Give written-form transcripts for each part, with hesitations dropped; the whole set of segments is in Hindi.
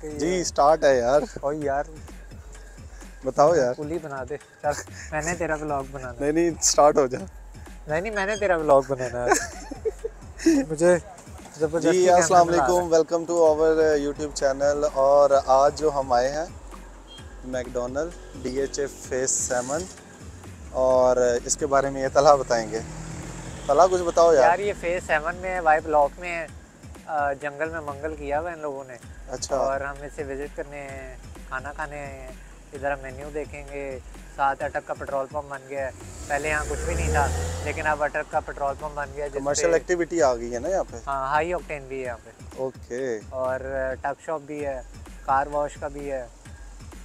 जी स्टार्ट है यार। ओ यार बताओ यार। पुली बना दे चल, मैंने तेरा व्लॉग बनाना है। नहीं स्टार्ट हो जा। नहीं मैंने तेरा व्लॉग बनाना है। मुझे जी जबरदस्ती कैमरा अस्सलाम में ला वालेकुम, रहा welcome to our YouTube channel. और आज जो हम आए हैं मैकडोनल्ड DHA फेस 7 और इसके बारे में ये तला बताएंगे। तला कुछ बताओ है। यार। यार ये फेज 7 में है, वाई ब्लॉक में है। जंगल में मंगल किया हुआ इन लोगों ने। अच्छा और हम इसे विजिट करने हैं, खाना खाने आए हैं। इधर हम मेन्यू देखेंगे। 7 अटक का पेट्रोल पंप बन गया है। पहले यहाँ कुछ भी नहीं था, लेकिन अब अटक का पेट्रोल पंप बन गया है कमर्शियल एक्टिविटी आ गई है ना यहाँ पे। हाँ, हाई ऑक्टेन भी है यहाँ पे। ओके। और टक शॉप भी है, कार वॉश का भी है,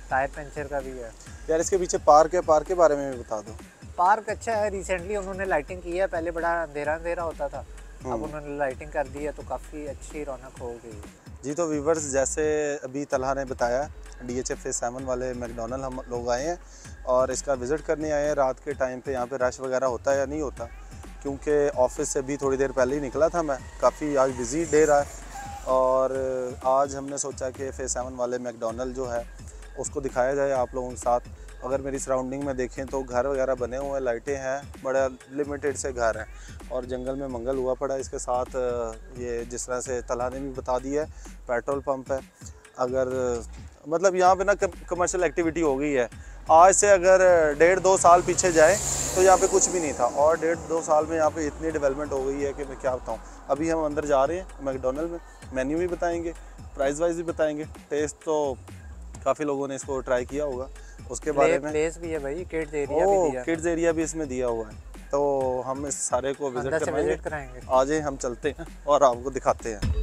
टायर पंचर का भी है। यार इसके पीछे पार्क है, पार्क के बारे में भी बता दो। पार्क अच्छा है, रिसेंटली उन्होंने लाइटिंग की है। पहले बड़ा अंधेरा अंधेरा होता था, अब उन्होंने लाइटिंग कर दी है तो काफ़ी अच्छी रौनक हो गई है। जी तो व्यूवर्स, जैसे अभी तलहा ने बताया, DHA फेस 7 वाले मैकडोनल्ड हम लोग आए हैं और इसका विज़िट करने आए हैं। रात के टाइम पे यहाँ पे रश वगैरह होता है या नहीं होता, क्योंकि ऑफिस से भी थोड़ी देर पहले ही निकला था मैं। काफ़ी आज बिज़ी डे रहा है और आज हमने सोचा कि फेस 7 वाले मैकडोनल्ड जो है उसको दिखाया जाए आप लोगों के साथ। अगर मेरी सराउंडिंग में देखें तो घर वगैरह बने हुए हैं, लाइटें हैं, बड़ा लिमिटेड से घर हैं और जंगल में मंगल हुआ पड़ा है। इसके साथ ये जिस तरह से तलहा ने भी बता दिया है, पेट्रोल पंप है। अगर मतलब यहाँ पे ना कमर्शियल एक्टिविटी हो गई है। आज से अगर 1.5-2 साल पीछे जाए तो यहाँ पे कुछ भी नहीं था और 1.5-2 साल में यहाँ पे इतनी डेवलपमेंट हो गई है कि मैं क्या बताऊँ। अभी हम अंदर जा रहे हैं मैकडोनल्ड में, मेन्यू भी बताएंगे, प्राइस वाइज भी बताएंगे। टेस्ट तो काफ़ी लोगों ने इसको ट्राई किया होगा, उसके बारे में। प्लेस भी है भाई, किड्स एरिया भी दिया है। किड्स एरिया भी इसमें दिया हुआ है, तो हम इस सारे को विजिट कराएंगे। आज हम चलते हैं और आपको दिखाते हैं।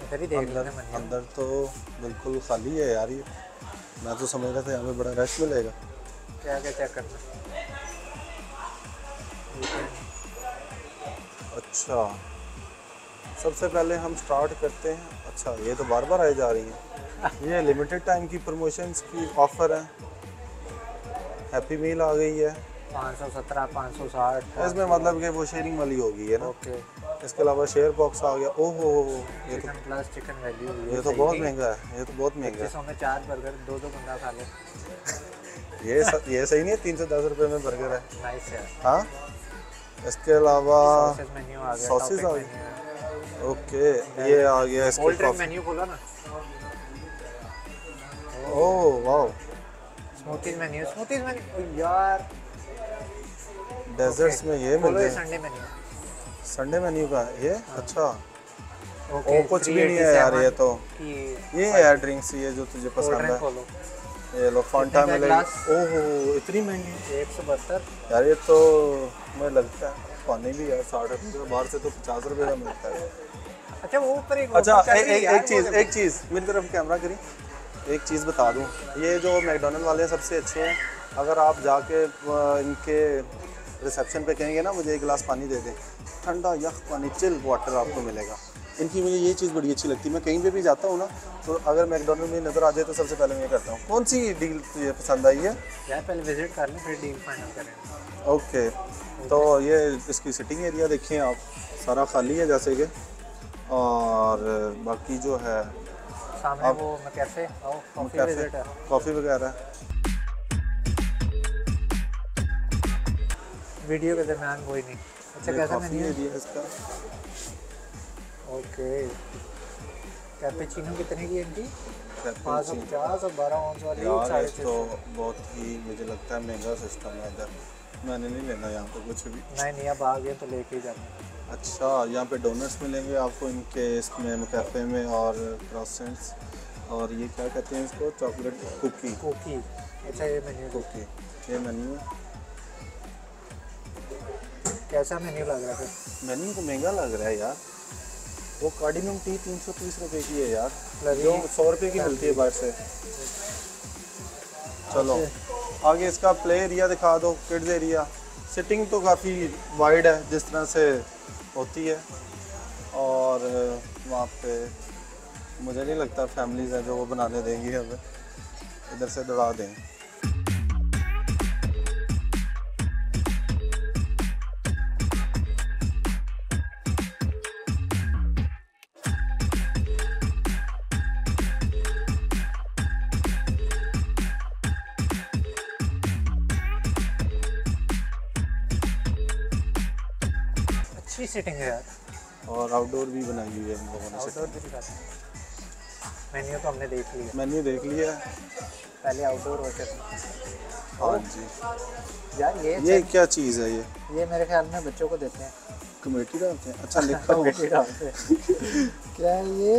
इधर ही देख लेना मेन्यू। अंदर तो बिल्कुल खाली है यार ये। मैं तो समझ रहा था यहाँ पे बड़ा रश मिलेगा। क्या क्या चेक करना। अच्छा, सबसे पहले हम स्टार्ट करते हैं। अच्छा, ये तो बार बार आई जा रही है। ये लिमिटेड टाइम की प्रमोशंस की ऑफ़र है। हैप्पी मील आ गई है 517, 560। इसमें मतलब कि वो शेयरिंग वाली होगी है ना। ओके। इसके अलावा शेयर बॉक्स आ गया। ओहो, ये तो चिकन प्लस चिकन वैल्यू, ये तो बहुत महंगा है। ये तो बहुत महंगा है। 2500 में 4 बर्गर, 2 बंदा खा ले। ये सही नहीं है। 310 रुपये में बर्गर है। नाइस है। हाँ, इसके अलावा सॉसेज मेन्यू आ गया, सॉसेज आ गए। ओके, ये आ गया इसके कोल्ड ड्रिंक कॉफी। मेन्यू खोला ना। ओह वाओ, स्मूथीज मेन्यू यार। डेजर्ट्स में ये मिल ये रहा है। Sunday menu. संडे मेन्यू का ये। अच्छा, ओके, और कुछ भी नहीं है यार। ये तो कि ये है ड्रिंक्स, ये जो तुझे पसंद है। खोलो। ये लो फांटा कितने का मिलेगा। ग्लास? ओहो, इतनी महंगी 172। यार। ये तो मुझे लगता है पानी भी यार 60 रुपये का, बाहर से तो 50 रुपये का मिलता है। अच्छा, वो ऊपर एक अच्छा, ऑफर चल रही है यार, एक चीज़ मेरी तरफ कैमरा करी। एक चीज़ बता दूं, ये जो मैकडोनल्ड वाले सबसे अच्छे हैं। अगर आप जाके इनके रिसेप्शन पे कहेंगे ना मुझे एक गिलास पानी दे दें, ठंडा यख पानी, चिल वाटर आपको मिलेगा। इनकी मुझे ये चीज़ बड़ी अच्छी लगती है। मैं कहीं पे भी जाता हूँ ना, तो अगर मैकडोनल्ड में नज़र आ जाए तो सबसे पहले मैं ये करता हूँ। कौन सी डील तुझे पसंद आई है यार? पहले विजिट कर लें, फिर डील फाइनल करें। ओके, तो ये इसकी सिटिंग एरिया देखें आप, सारा खाली है जैसे कि। और बाकी जो है सामने वो कैफे विजिट है, कॉफ़ी वगैरह। वीडियो के दरमियान कोई नहीं। अच्छा, कैसा मेन्यू है इसका? ओके। कैपेचिनो कितने की है इनकी? 550 और 12 ऑन्स वाली यार 650। तो बहुत ही मुझे लगता है महंगा सिस्टम है इधर। मैंने नहीं लेना यहाँ पे कुछ भी। नहीं, अब आ गए तो लेके ही जाना। अच्छा, यहाँ पे डोनट्स मिलेंगे आपको इनके इसमें कैफ़े में, और क्रॉसेंट्स, और ये क्या कहते हैं इसको, चॉकलेट कुकी। अच्छा, ये मेन्यू कुकी, ये मेन्यू है। कैसा मेन्यू लग रहा है? मेन्यू को महंगा लग रहा है यार। वो कार्डिनम टी 330 रुपये की है यार, जो 100 रुपये की मिलती है बाहर से। चलो आगे इसका प्ले एरिया दिखा दो, किड्स एरिया। सिटिंग तो काफ़ी वाइड है जिस तरह से होती है, और वहाँ पे मुझे नहीं लगता फैमिलीज हैं जो वो बनाने देंगी हमें, इधर से दौड़ा दें। अच्छी सिटिंग है यार। और आउटडोर भी बनाई हुई है इन लोगों ने। आउटडोर भी दिखाते हैं, मेन्यू तो हमने देख लिया, मेन्यू देख लिया। पहले आउटडोर होते थे। हाँ जी। यार ये क्या चीज़ है ये मेरे ख्याल में बच्चों को देते हैं। कमेटी डालते हैं। अच्छा लिखा हुआ कमेटी डालते हैं। क्या है ये?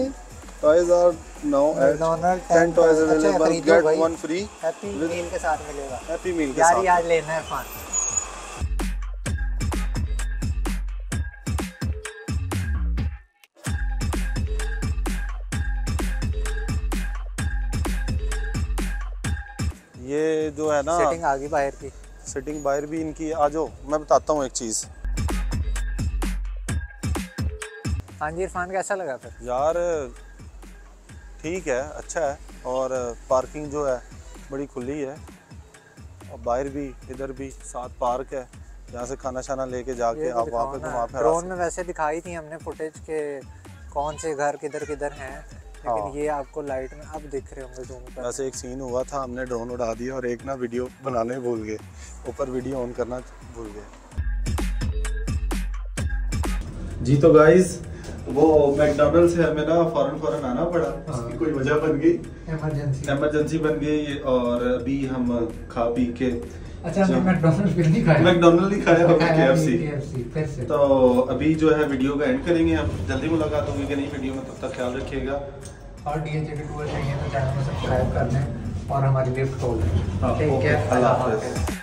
Toys are now at McDonald's 10 toys available, खरीदो get भाई। 1 free हैप्पी मील के साथ मिलेगा। हैप्पी मील के यार साथ। ये आज लेना है फान। ये जो है ना सेटिंग आ गई बाहर की। सिटिंग बाहर भी इनकी। आ जाओ मैं बताता हूँ एक चीज़। हाँ जी इरफान, कैसा लगा फिर? यार ठीक है, अच्छा है। और पार्किंग जो है बड़ी खुली है, और बाहर भी इधर भी साथ पार्क है, यहाँ से खाना शाना लेके जाके आप वहाँ पे घुमा फिरा ड्रोन में वैसे दिखाई थी हमने फुटेज के कौन से घर किधर किधर हैं, लेकिन हाँ। ये आपको लाइट में अब दिख रहे होंगे जूम पर। वैसे एक सीन हुआ था, हमने ड्रोन उड़ा दिया और एक ना वीडियो बनाने भूल गए, ऊपर वीडियो ऑन करना भूल गए। जी तो गाइस वो मैकडॉनल्ड्स से हमें ना फौरन आना पड़ा, इसकी कोई वजह बन गई, इमरजेंसी बन गई। और अभी हम खा पी के अच्छा हमने मैकडॉनल्ड्स भी नहीं खाया, मैकडॉनल्ड नहीं खाया, हमने KFC फिर से। तो अभी जो है वीडियो का एंड करेंगे हम, जल्दी मुलाकात होगी कि नहीं वीडियो में, तब तक ख्याल रखिएगा। और DHA टूर चाहिए तो चैनल को सब्सक्राइब कर लें और हमारी लिफ्ट खोल लें। हाँ, ठीक है, अल्लाह हाफ़िज़।